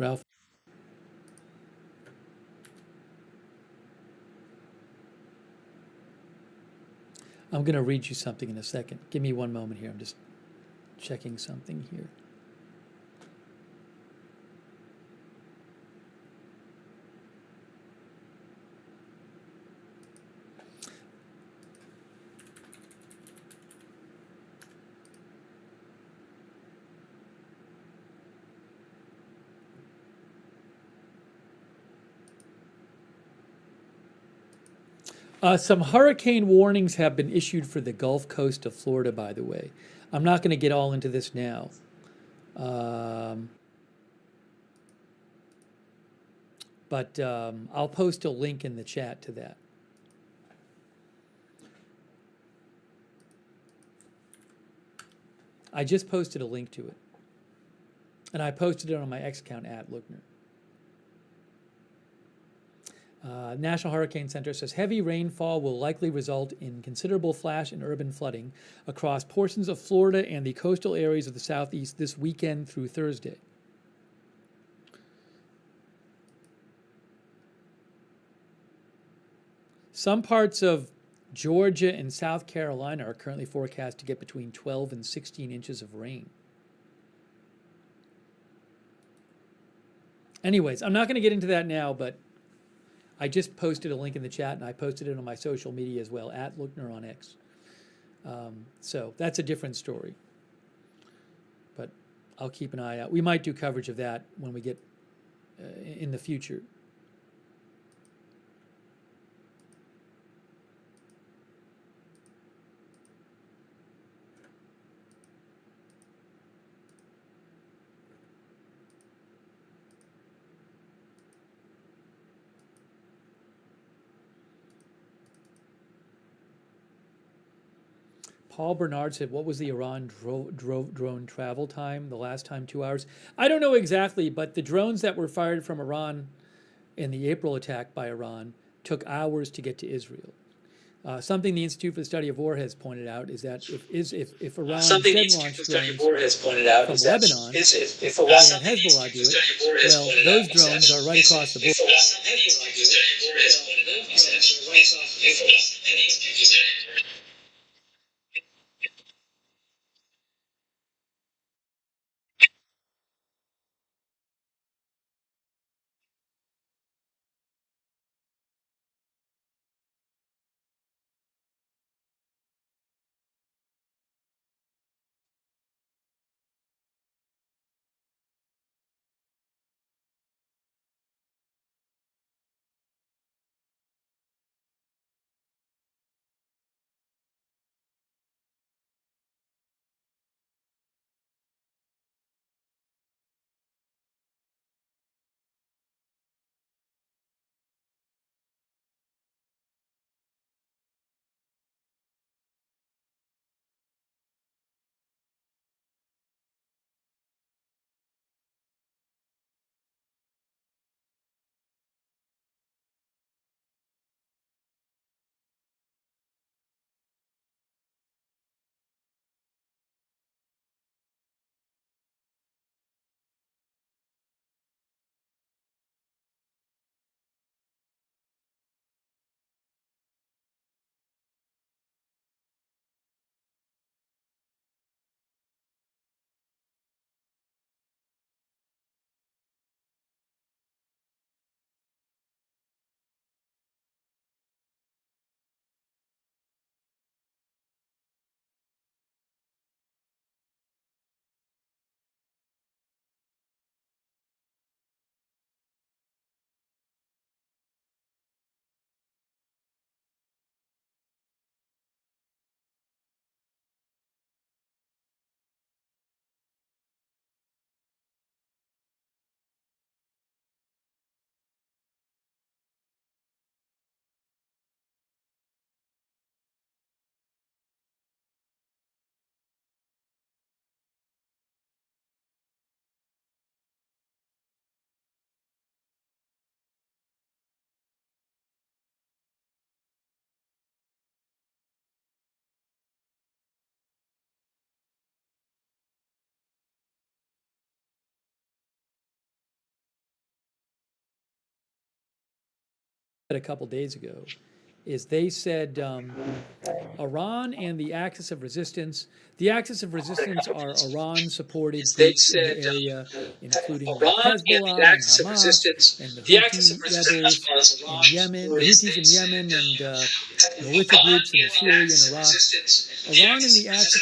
Ralph. I'm going to read you something in a second. Give me one moment here. I'm just checking something here. Some hurricane warnings have been issued for the Gulf Coast of Florida, by the way. I'm not going to get all into this now. But I'll post a link in the chat to that. I just posted a link to it. And I posted it on my X account @Lookner. National Hurricane Center says heavy rainfall will likely result in considerable flash and urban flooding across portions of Florida and the coastal areas of the Southeast this weekend through Thursday. Some parts of Georgia and South Carolina are currently forecast to get between 12 and 16 inches of rain. Anyways, I'm not going to get into that now, but I just posted a link in the chat, and I posted it on my social media as well, @Lookner on X. So that's a different story. But I'll keep an eye out. We might do coverage of that when we get in the future. Paul Bernard said, what was the Iran drone travel time? The last time, 2 hours? I don't know exactly, but the drones that were fired from Iran in the April attack by Iran took hours to get to Israel. Something the Institute for the Study of War has pointed out is that if Iran instead launched drones from Lebanon, and Hezbollah do it, well, those drones are right across the border. a couple days ago is they said Iran and the Axis of Resistance. The Axis of Resistance are Iran-supported groups in the area, including like Hezbollah and Hamas and the Houthi rebels in Yemen, the Houthis in Yemen, and guerrilla groups in Syria and Iraq. Iran and the Axis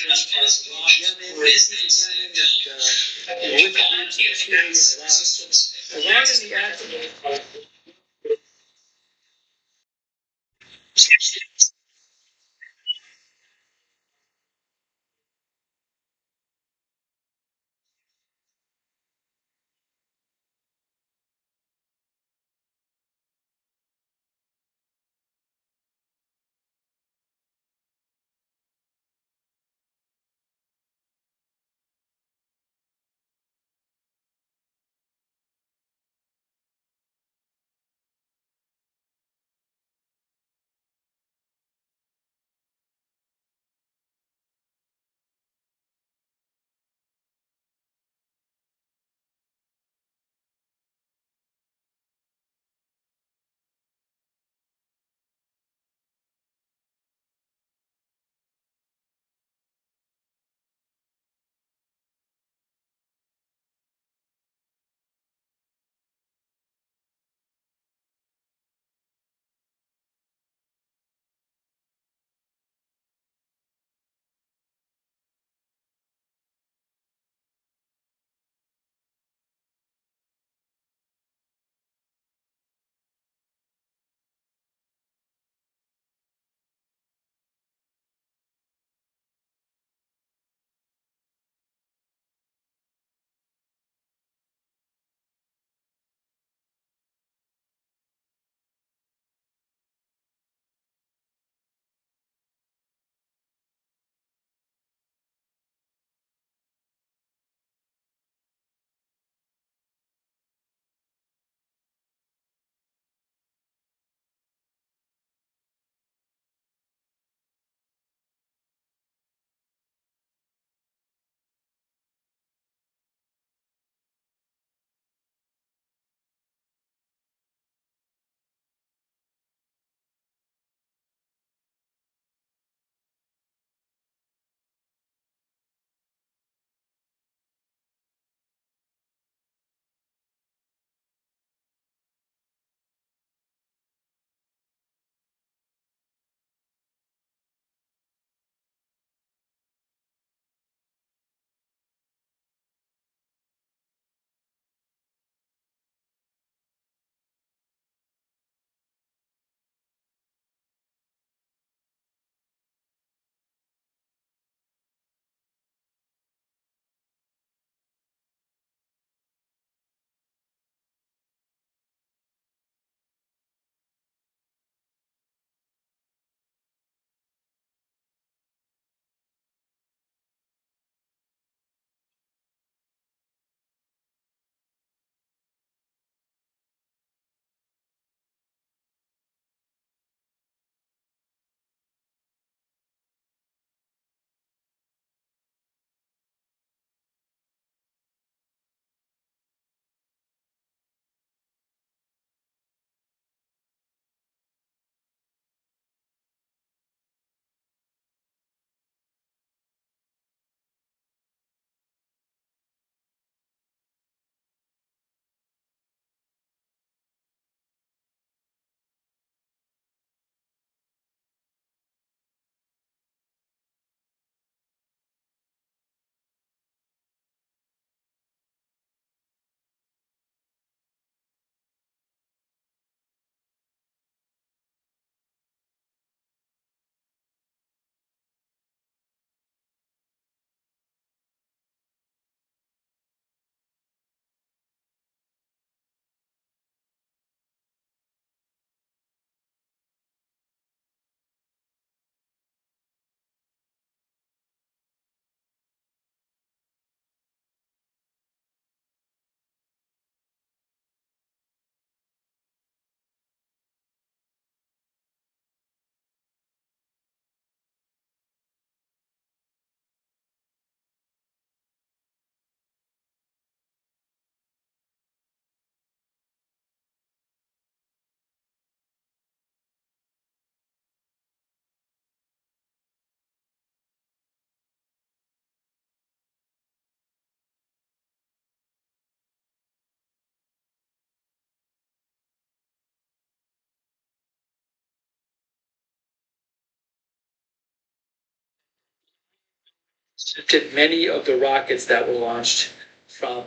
intercepted many of the rockets that were launched from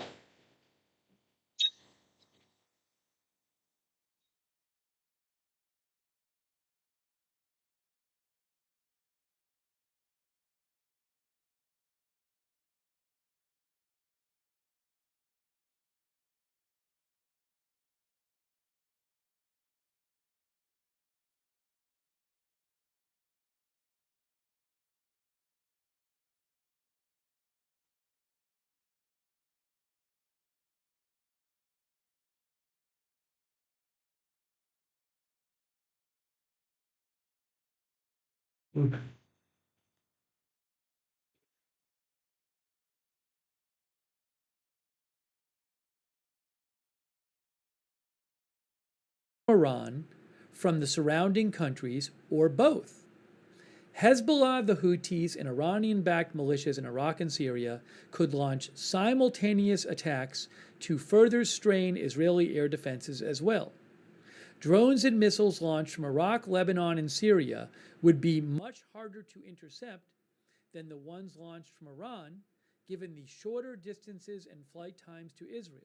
Iran, from the surrounding countries, or both. Hezbollah, the Houthis, and Iranian-backed militias in Iraq and Syria could launch simultaneous attacks to further strain Israeli air defenses as well. Drones and missiles launched from Iraq, Lebanon, and Syria would be much harder to intercept than the ones launched from Iran, given the shorter distances and flight times to Israel.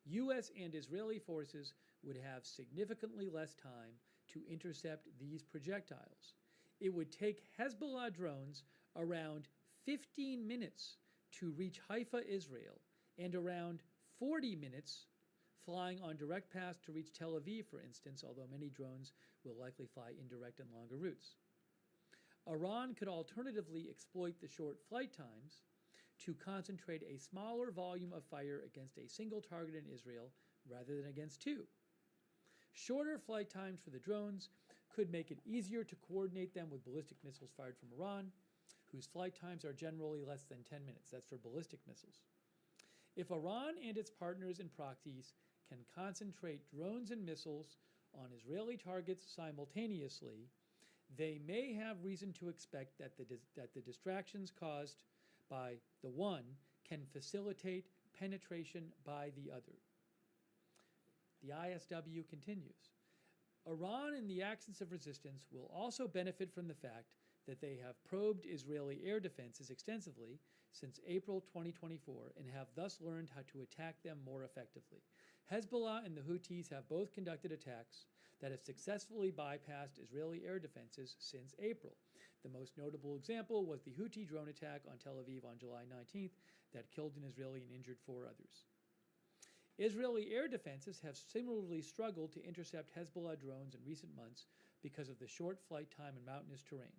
U.S. and Israeli forces would have significantly less time to intercept these projectiles. It would take Hezbollah drones around 15 minutes to reach Haifa, Israel, and around 40 minutes flying on direct paths to reach Tel Aviv, for instance, although many drones will likely fly indirect and longer routes. Iran could alternatively exploit the short flight times to concentrate a smaller volume of fire against a single target in Israel rather than against two. Shorter flight times for the drones could make it easier to coordinate them with ballistic missiles fired from Iran, whose flight times are generally less than 10 minutes. That's for ballistic missiles. If Iran and its partners and proxies can concentrate drones and missiles on Israeli targets simultaneously, they may have reason to expect that the distractions caused by the one can facilitate penetration by the other. The ISW continues. Iran, in the absence of resistance, will also benefit from the fact that they have probed Israeli air defenses extensively since April 2024 and have thus learned how to attack them more effectively. Hezbollah and the Houthis have both conducted attacks that have successfully bypassed Israeli air defenses since April. The most notable example was the Houthi drone attack on Tel Aviv on July 19th that killed an Israeli and injured 4 others. Israeli air defenses have similarly struggled to intercept Hezbollah drones in recent months because of the short flight time and mountainous terrain.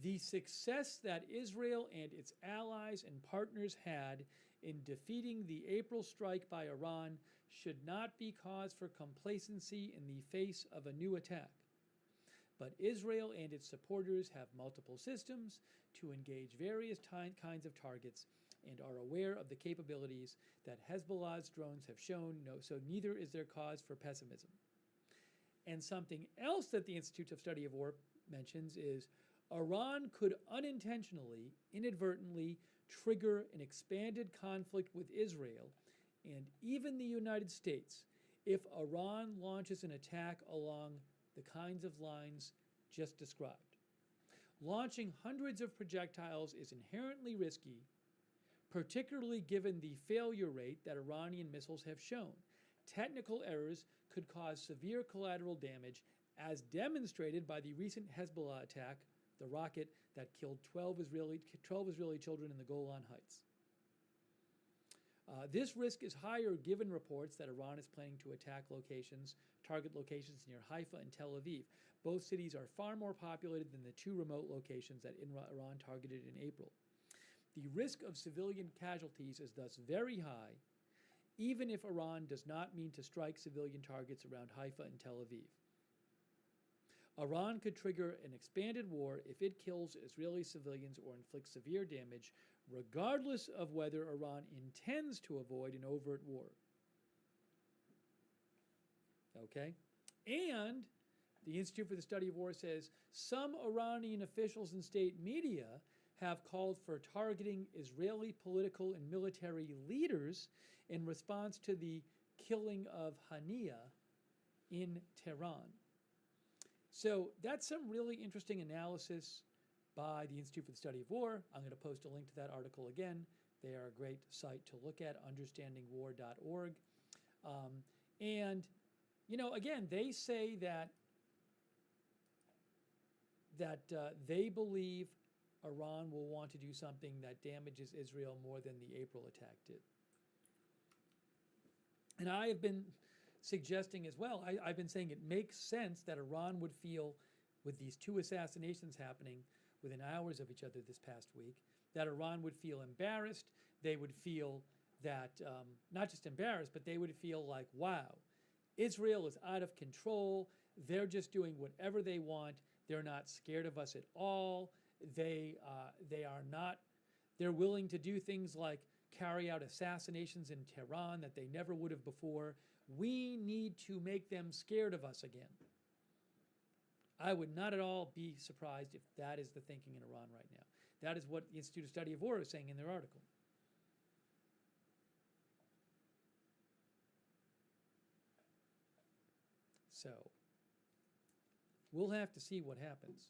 The success that Israel and its allies and partners had in defeating the April strike by Iran should not be cause for complacency in the face of a new attack. But Israel and its supporters have multiple systems to engage various kinds of targets and are aware of the capabilities that Hezbollah's drones have shown, so neither is there cause for pessimism. And something else that the Institute of Study of War mentions is Iran could unintentionally, inadvertently, trigger an expanded conflict with Israel and even the United States if Iran launches an attack along the kinds of lines just described. Launching hundreds of projectiles is inherently risky, particularly given the failure rate that Iranian missiles have shown. Technical errors could cause severe collateral damage, as demonstrated by the recent Hezbollah attack, the rocket that killed 12 Israeli children in the Golan Heights. This risk is higher given reports that Iran is planning to attack target locations near Haifa and Tel Aviv. Both cities are far more populated than the 2 remote locations that Iran targeted in April. The risk of civilian casualties is thus very high, even if Iran does not mean to strike civilian targets around Haifa and Tel Aviv. Iran could trigger an expanded war if it kills Israeli civilians or inflicts severe damage, regardless of whether Iran intends to avoid an overt war. Okay? And the Institute for the Study of War says some Iranian officials and state media have called for targeting Israeli political and military leaders in response to the killing of Hania in Tehran. So that's some really interesting analysis by the Institute for the Study of War. I'm going to post a link to that article again. They are a great site to look at, understandingwar.org. And, again, they say that they believe Iran will want to do something that damages Israel more than the April attack did. And I have been suggesting as well, I've been saying it makes sense that Iran would feel, with these two assassinations happening within hours of each other this past week, that Iran would feel embarrassed. They would feel that, not just embarrassed, but they would feel like, wow, Israel is out of control. They're just doing whatever they want. They're not scared of us at all. They are not, they're willing to do things like carry out assassinations in Tehran that they never would have before. We need to make them scared of us again. I would not at all be surprised if that is the thinking in Iran right now. That is what the Institute of Study of War is saying in their article. So, we'll have to see what happens.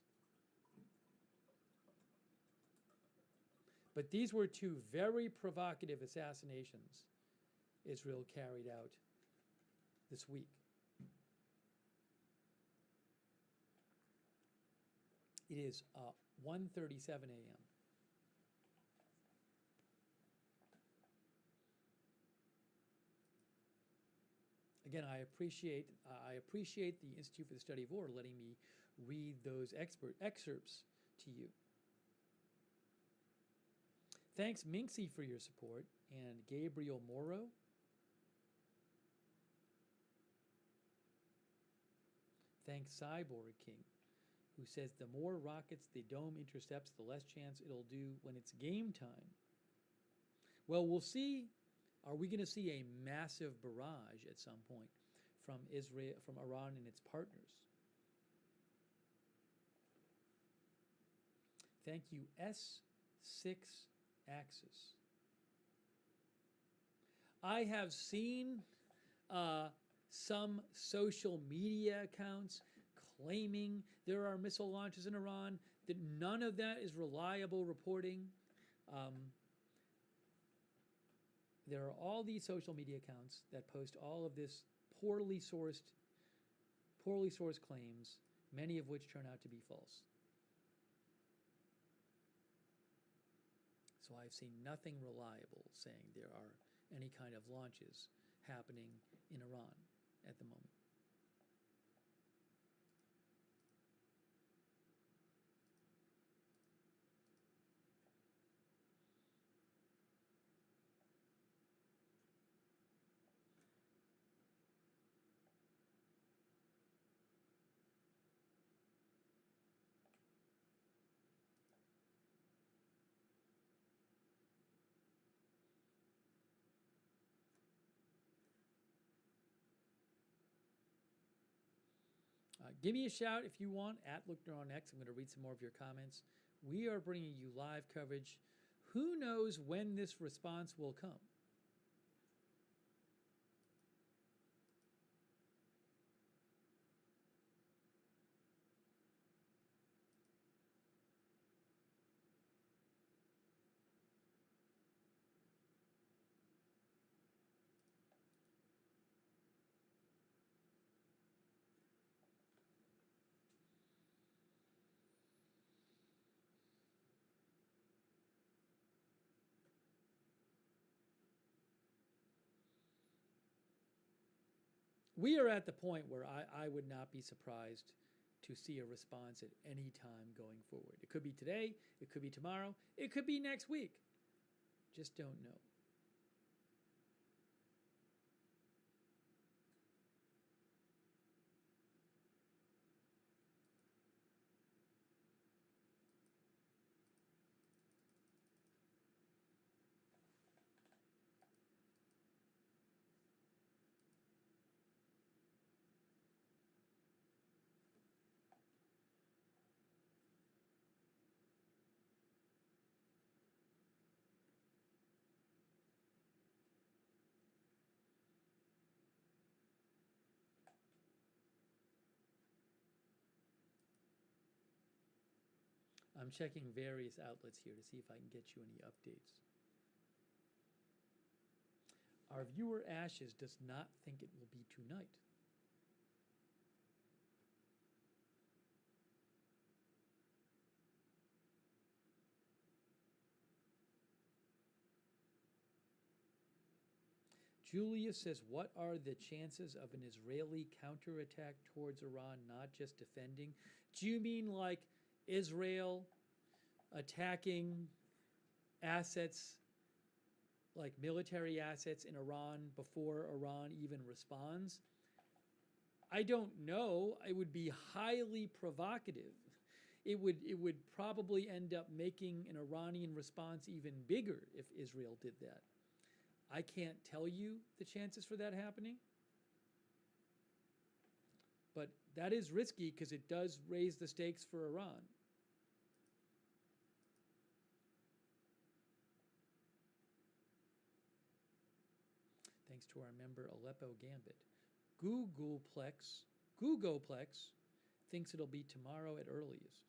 But these were two very provocative assassinations Israel carried out this week. It is 1:37 a.m. Again, I appreciate the Institute for the Study of War letting me read those excerpts to you. Thanks, Minxie, for your support, and Gabriel Morrow. Thanks, Cyborg King, who says the more rockets the dome intercepts, the less chance it'll do when it's game time. Well, we'll see. Are we going to see a massive barrage at some point from Iran and its partners? Thank you, S6 Axis. I have seen some social media accounts claiming there are missile launches in Iran, that none of that is reliable reporting. There are all these social media accounts that post all of this poorly sourced claims, many of which turn out to be false. So I've seen nothing reliable saying there are any kind of launches happening in Iran at the moment. Give me a shout if you want, at LookNer on X. I'm going to read some more of your comments. We are bringing you live coverage. Who knows when this response will come? We are at the point where I would not be surprised to see a response at any time going forward. It could be today, it could be tomorrow, it could be next week. Just don't know. I'm checking various outlets here to see if I can get you any updates. Our viewer Ashes does not think it will be tonight. Julia says, what are the chances of an Israeli counterattack towards Iran, not just defending? Do you mean like Israel attacking assets, like military assets in Iran before Iran even responds? I don't know. It would be highly provocative. It would probably end up making an Iranian response even bigger if Israel did that. I can't tell you the chances for that happening, but that is risky because it does raise the stakes for Iran. Thanks to our member Aleppo Gambit. Googleplex thinks it'll be tomorrow at earliest.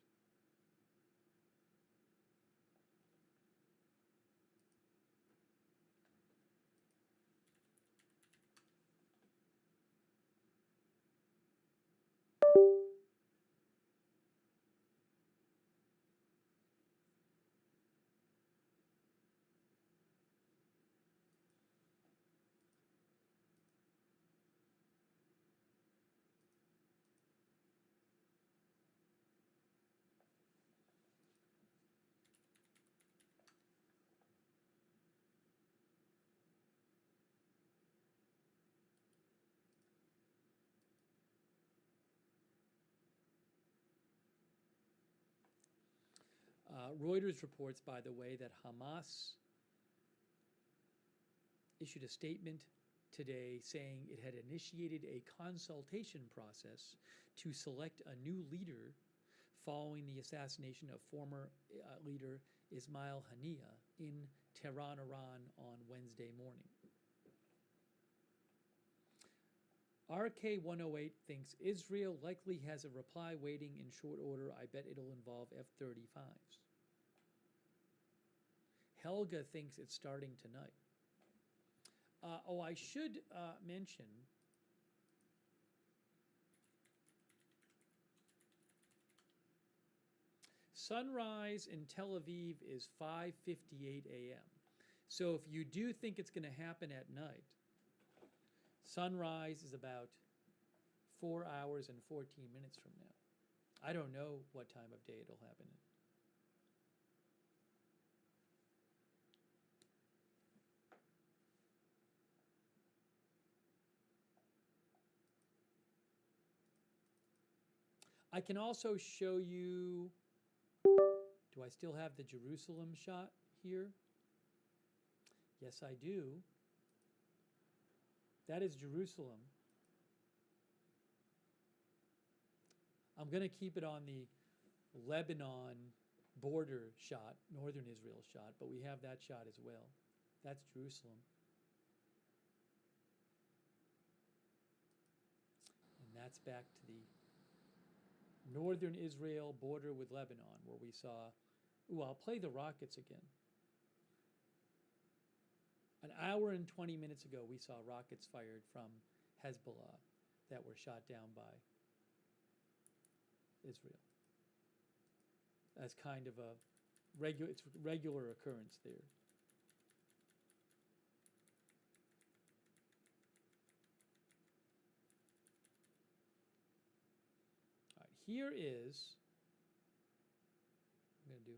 Reuters reports, by the way, that Hamas issued a statement today saying it had initiated a consultation process to select a new leader following the assassination of former leader Ismail Haniyeh in Tehran, Iran on Wednesday morning. RK108 thinks Israel likely has a reply waiting in short order. I bet it'll involve F-35s. Helga thinks it's starting tonight. I should mention sunrise in Tel Aviv is 5:58 a.m. So if you do think it's going to happen at night, sunrise is about 4 hours and 14 minutes from now. I don't know what time of day it'll happen in. I can also show you, do I still have the Jerusalem shot here? Yes, I do. That is Jerusalem. I'm going to keep it on the Lebanon border shot, northern Israel shot, but we have that shot as well. That's Jerusalem. And that's back to the northern Israel border with Lebanon, where we saw, I'll play the rockets again. An hour and 20 minutes ago, we saw rockets fired from Hezbollah that were shot down by Israel. That's kind of a regular occurrence there. All right, here is, I'm going to do,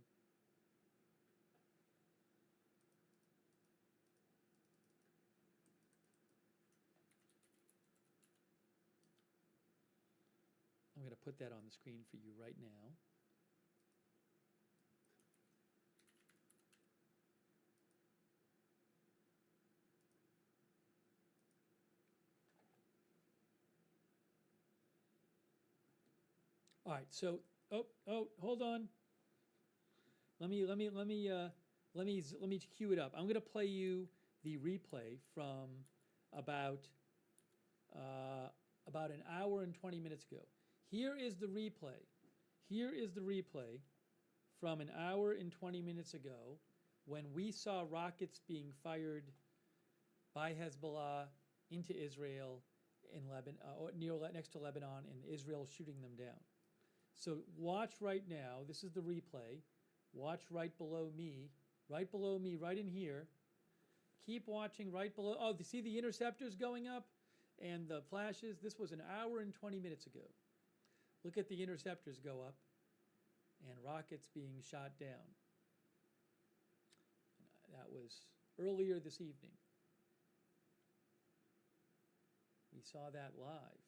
I'm going to put that on the screen for you right now. All right, so hold on. Let me cue it up. I'm going to play you the replay from about an hour and 20 minutes ago. Here is the replay. Here is the replay from an hour and 20 minutes ago when we saw rockets being fired by Hezbollah into Israel in Lebanon, or next to Lebanon, and Israel shooting them down. So watch right now. This is the replay. Watch right below me, right in here. Keep watching right below. Oh, you see the interceptors going up and the flashes? This was an hour and 20 minutes ago. Look at the interceptors go up and rockets being shot down. That was earlier this evening. We saw that live.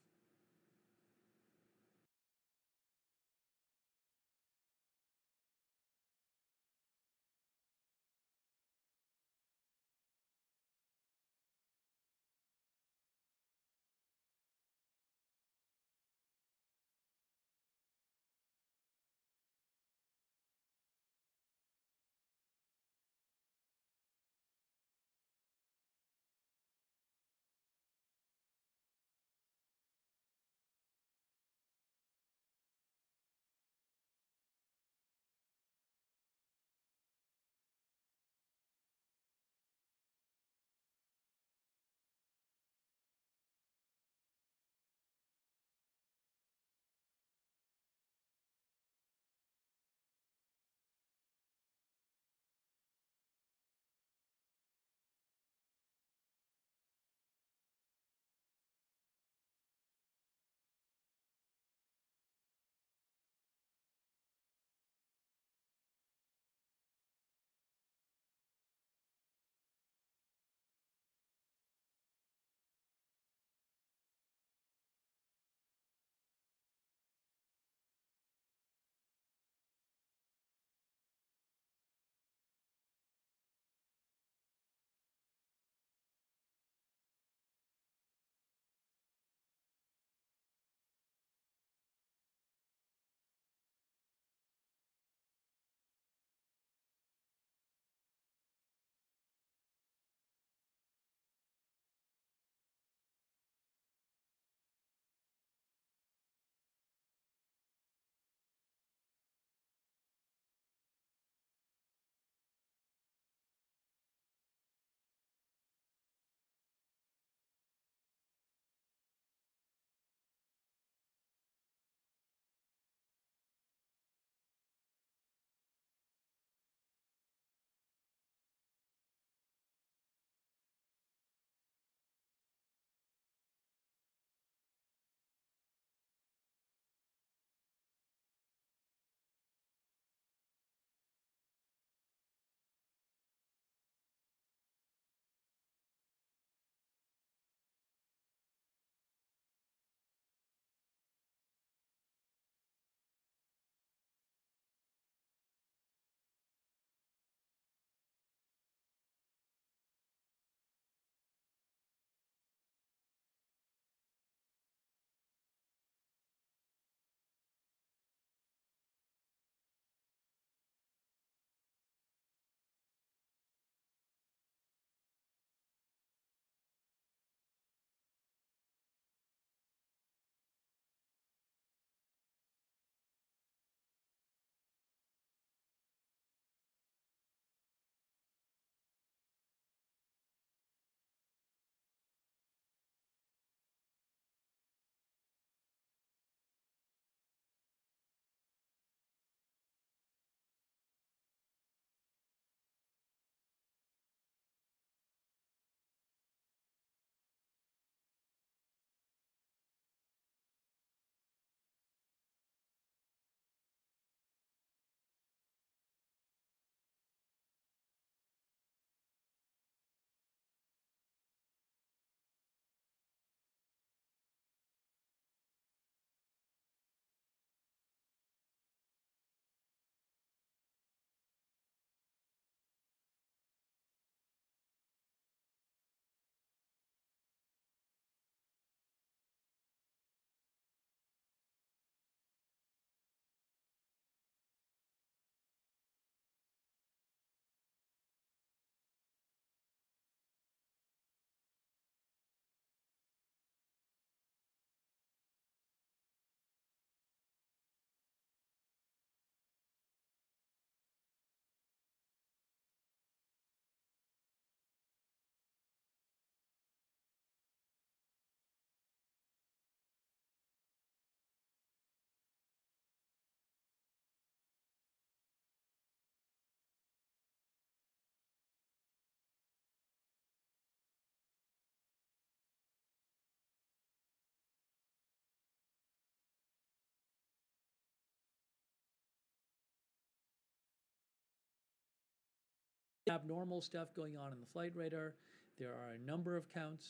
abnormal stuff going on in the flight radar. There are a number of counts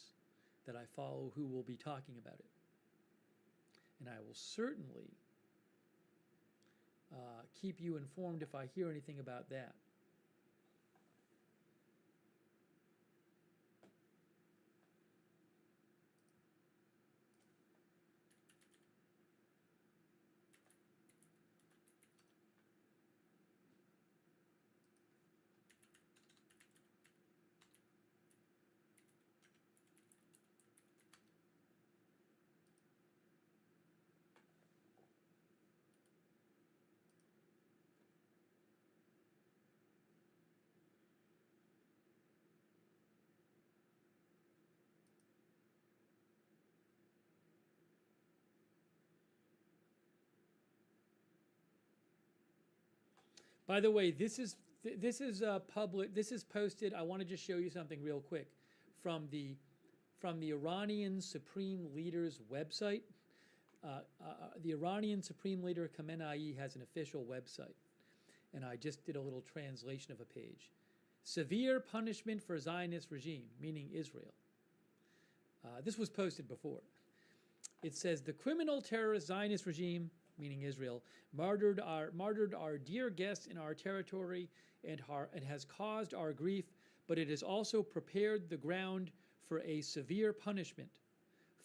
that I follow who will be talking about it. And I will certainly keep you informed if I hear anything about that. By the way, this is public. This is posted. I want to just show you something real quick from the Iranian Supreme Leader's website. The Iranian Supreme Leader Khamenei has an official website, and I just did a little translation of a page. Severe punishment for Zionist regime, meaning Israel. This was posted before. It says the criminal terrorist Zionist regime, meaning Israel, martyred our dear guests in our territory and has caused our grief, but it has also prepared the ground for a severe punishment.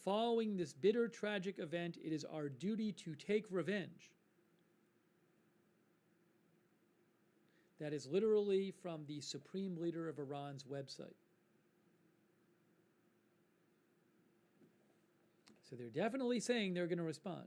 Following this bitter, tragic event, it is our duty to take revenge. That is literally from the Supreme Leader of Iran's website. So they're definitely saying they're going to respond.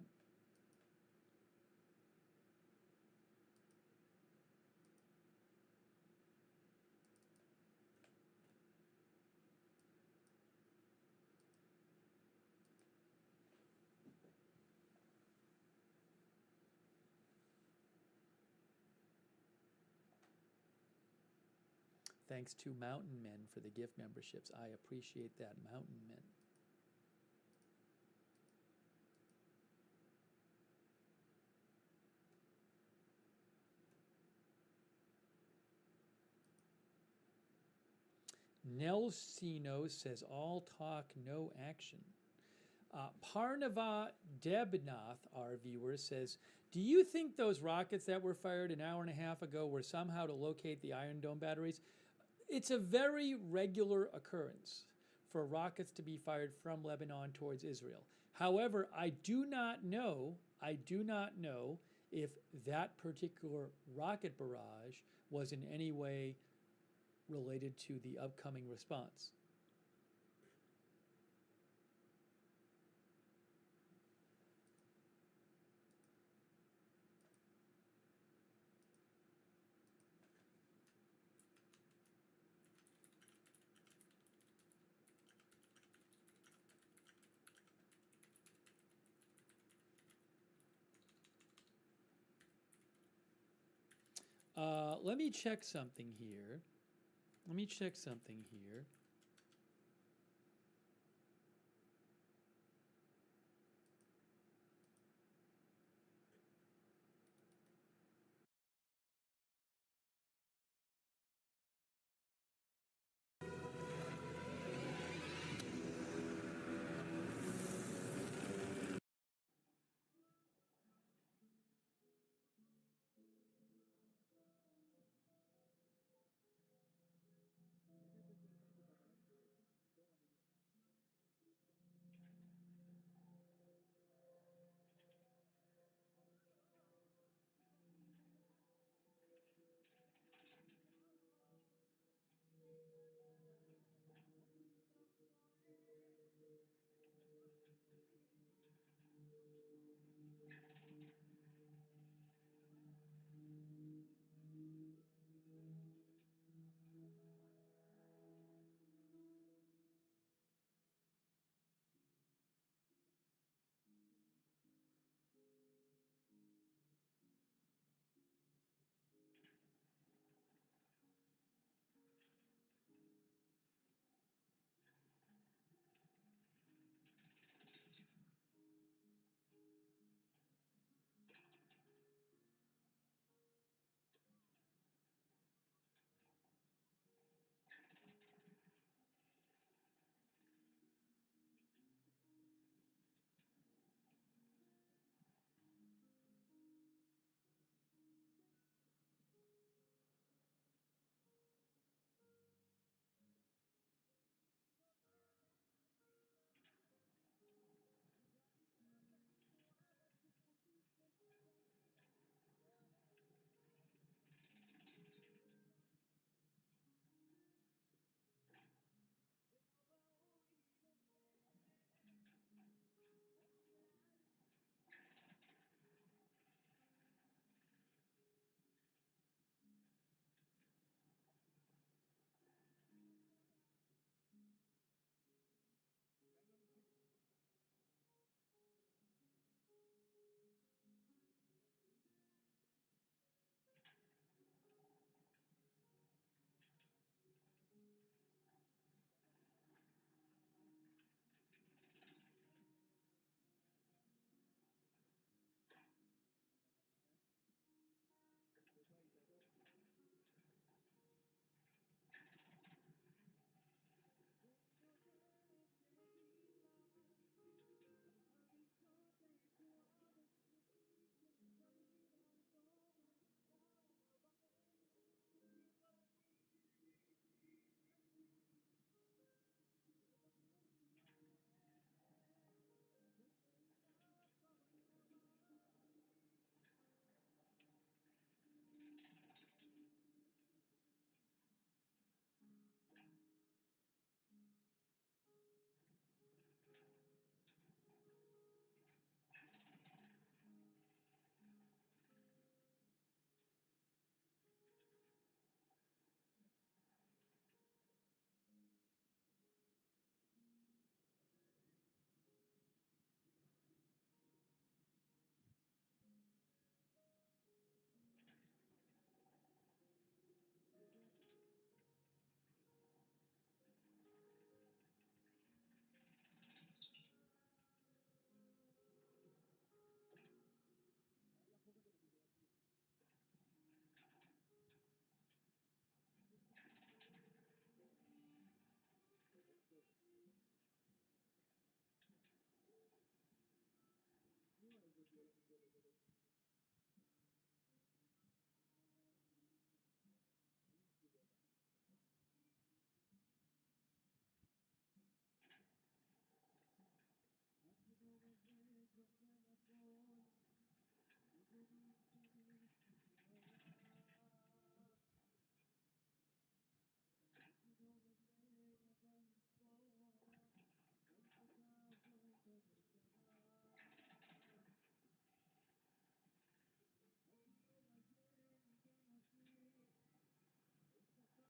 Thanks to Mountain Men for the gift memberships. I appreciate that, Mountain Men. Nelsino says, all talk, no action. Parnava Debnath, our viewer, says, do you think those rockets that were fired an hour and a half ago were somehow to locate the Iron Dome batteries? It's a very regular occurrence for rockets to be fired from Lebanon towards Israel. However, I do not know if that particular rocket barrage was in any way related to the upcoming response. Let me check something here.